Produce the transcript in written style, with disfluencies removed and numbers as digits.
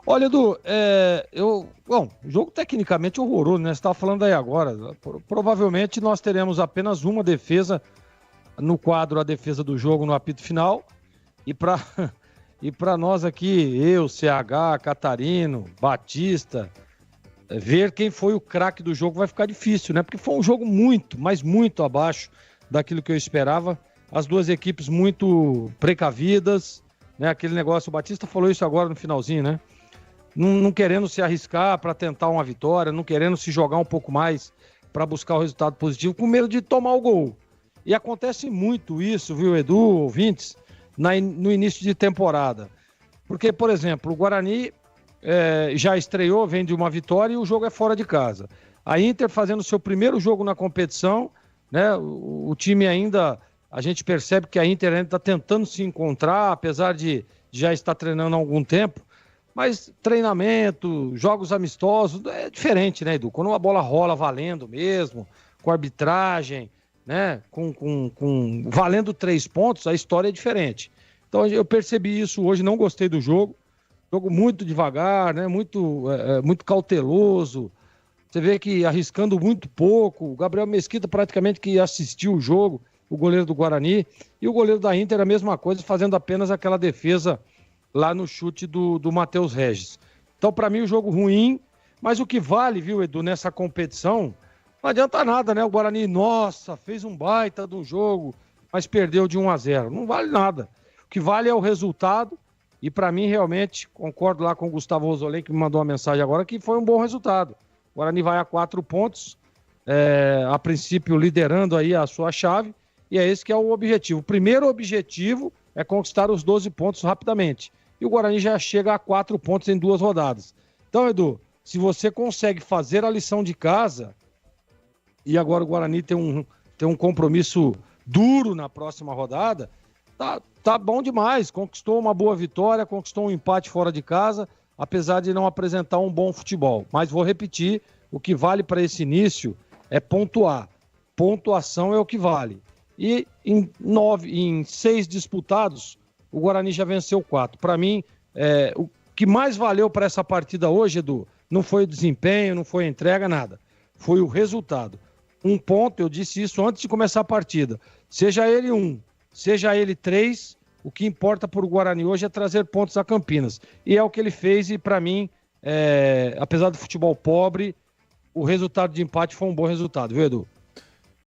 Olha, Edu, bom, jogo tecnicamente horroroso, né? Você estava falando aí agora. Provavelmente nós teremos apenas uma defesa no quadro, a defesa do jogo no apito final. E para e para nós aqui, eu, CH, Catarino, Batista, ver quem foi o craque do jogo vai ficar difícil, né? Porque foi um jogo muito, mas muito abaixo daquilo que eu esperava. As duas equipes muito precavidas, né? Aquele negócio, o Batista falou isso agora no finalzinho, né? Não querendo se arriscar para tentar uma vitória, não querendo se jogar um pouco mais para buscar o resultado positivo, com medo de tomar o gol. E acontece muito isso, viu, Edu, ouvintes, no início de temporada. Porque, por exemplo, o Guarani já estreou, vem de uma vitória e o jogo é fora de casa. A Inter fazendo seu primeiro jogo na competição, né? O time ainda, a gente percebe que a Inter ainda está tentando se encontrar, apesar de já estar treinando há algum tempo. Mas treinamento, jogos amistosos, é diferente, né, Edu? Quando uma bola rola valendo mesmo, com arbitragem, né, valendo 3 pontos, a história é diferente. Então eu percebi isso hoje, não gostei do jogo. Jogo muito devagar, né, muito cauteloso. Você vê que arriscando muito pouco. O Gabriel Mesquita praticamente que assistiu o jogo, o goleiro do Guarani. E o goleiro da Inter a mesma coisa, fazendo apenas aquela defesa lá no chute do Matheus Regis. Então, para mim, o jogo ruim, mas o que vale, viu, Edu, nessa competição, não adianta nada, né? O Guarani, nossa, fez um baita do jogo, mas perdeu de 1-0. Não vale nada. O que vale é o resultado, e para mim, realmente, concordo lá com o Gustavo Rosolém, que me mandou uma mensagem agora, que foi um bom resultado. O Guarani vai a 4 pontos, a princípio liderando aí a sua chave, e é esse que é o objetivo. O primeiro objetivo é conquistar os 12 pontos rapidamente. E o Guarani já chega a 4 pontos em 2 rodadas. Então, Edu, se você consegue fazer a lição de casa, e agora o Guarani tem um compromisso duro na próxima rodada, tá bom demais. Conquistou uma boa vitória, conquistou um empate fora de casa, apesar de não apresentar um bom futebol. Mas vou repetir, o que vale para esse início é pontuar. Pontuação é o que vale. E em 6 disputados, o Guarani já venceu 4. Para mim, o que mais valeu para essa partida hoje, Edu, não foi o desempenho, não foi a entrega, nada. Foi o resultado. 1 ponto, eu disse isso antes de começar a partida. Seja ele 1, seja ele 3, o que importa para o Guarani hoje é trazer pontos a Campinas. E é o que ele fez e, para mim, apesar do futebol pobre, o resultado de empate foi um bom resultado, viu, Edu?